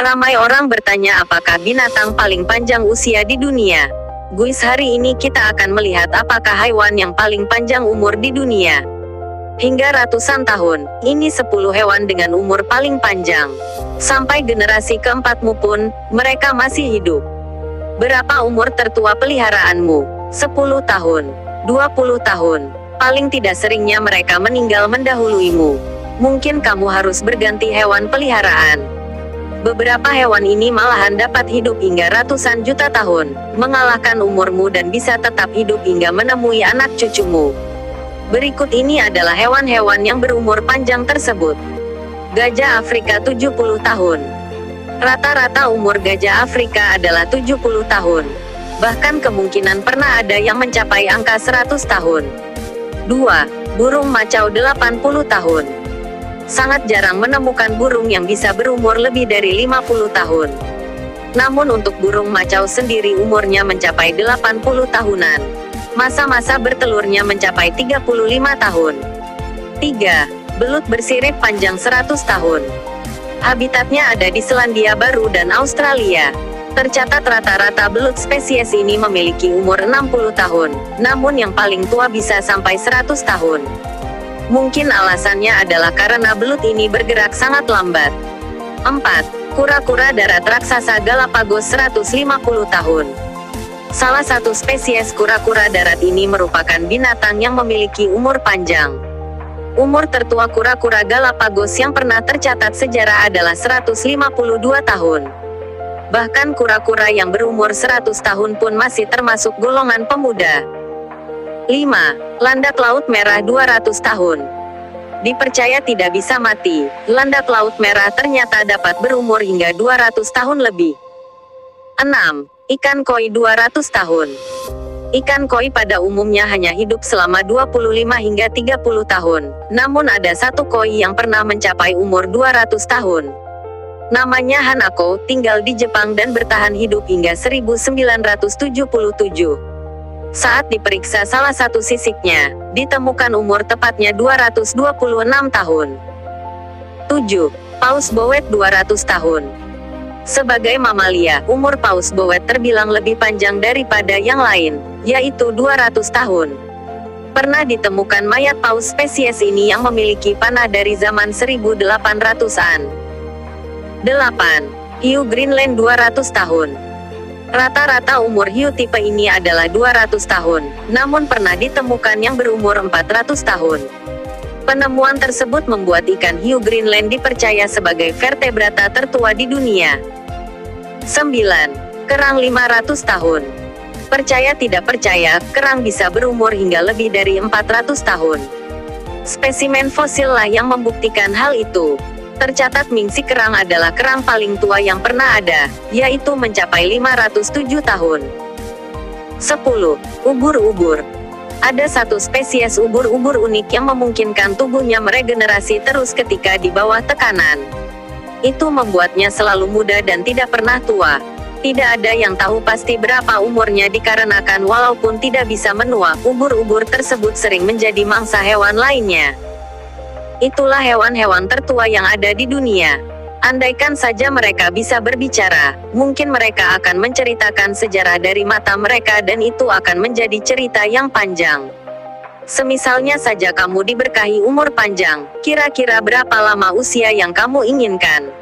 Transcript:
Ramai orang bertanya apakah binatang paling panjang usia di dunia. Guys, hari ini kita akan melihat apakah hewan yang paling panjang umur di dunia. Hingga ratusan tahun, ini 10 hewan dengan umur paling panjang. Sampai generasi keempatmu pun, mereka masih hidup. Berapa umur tertua peliharaanmu? 10 tahun, 20 tahun. Paling tidak seringnya mereka meninggal mendahuluimu. Mungkin kamu harus berganti hewan peliharaan. Beberapa hewan ini malahan dapat hidup hingga ratusan juta tahun, mengalahkan umurmu dan bisa tetap hidup hingga menemui anak cucumu. Berikut ini adalah hewan-hewan yang berumur panjang tersebut. Gajah Afrika 70 tahun. Rata-rata umur gajah Afrika adalah 70 tahun. Bahkan kemungkinan pernah ada yang mencapai angka 100 tahun. 2. Burung macau 80 tahun. Sangat jarang menemukan burung yang bisa berumur lebih dari 50 tahun. Namun untuk burung macau sendiri umurnya mencapai 80 tahunan. Masa-masa bertelurnya mencapai 35 tahun. 3. Belut bersirip panjang 100 tahun. Habitatnya ada di Selandia Baru dan Australia. Tercatat rata-rata belut spesies ini memiliki umur 60 tahun, namun yang paling tua bisa sampai 100 tahun. Mungkin alasannya adalah karena belut ini bergerak sangat lambat. 4. Kura-kura darat raksasa Galapagos 150 tahun. Salah satu spesies kura-kura darat ini merupakan binatang yang memiliki umur panjang. Umur tertua kura-kura Galapagos yang pernah tercatat sejarah adalah 152 tahun. Bahkan kura-kura yang berumur 100 tahun pun masih termasuk golongan pemuda. 5. Landak laut merah 200 tahun. Dipercaya tidak bisa mati, landak laut merah ternyata dapat berumur hingga 200 tahun lebih. 6. Ikan koi 200 tahun. Ikan koi pada umumnya hanya hidup selama 25 hingga 30 tahun, namun ada satu koi yang pernah mencapai umur 200 tahun. Namanya Hanako, tinggal di Jepang dan bertahan hidup hingga 1977. Saat diperiksa salah satu sisiknya, ditemukan umur tepatnya 226 tahun. 7. Paus bowet 200 tahun. Sebagai mamalia, umur paus bowet terbilang lebih panjang daripada yang lain, yaitu 200 tahun. Pernah ditemukan mayat paus spesies ini yang memiliki panah dari zaman 1800-an. 8. Hiu Greenland 200 tahun. Rata-rata umur hiu tipe ini adalah 200 tahun, namun pernah ditemukan yang berumur 400 tahun. Penemuan tersebut membuat ikan hiu Greenland dipercaya sebagai vertebrata tertua di dunia. 9. Kerang 500 tahun. Percaya tidak percaya, kerang bisa berumur hingga lebih dari 400 tahun. Spesimen fosil lah yang membuktikan hal itu. Tercatat Mingsi kerang adalah kerang paling tua yang pernah ada, yaitu mencapai 507 tahun. 10. Ubur-ubur. Ada satu spesies ubur-ubur unik yang memungkinkan tubuhnya meregenerasi terus ketika di bawah tekanan. Itu membuatnya selalu muda dan tidak pernah tua. Tidak ada yang tahu pasti berapa umurnya dikarenakan walaupun tidak bisa menua, ubur-ubur tersebut sering menjadi mangsa hewan lainnya. Itulah hewan-hewan tertua yang ada di dunia. Andaikan saja mereka bisa berbicara, mungkin mereka akan menceritakan sejarah dari mata mereka dan itu akan menjadi cerita yang panjang. Semisalnya saja kamu diberkahi umur panjang, kira-kira berapa lama usia yang kamu inginkan?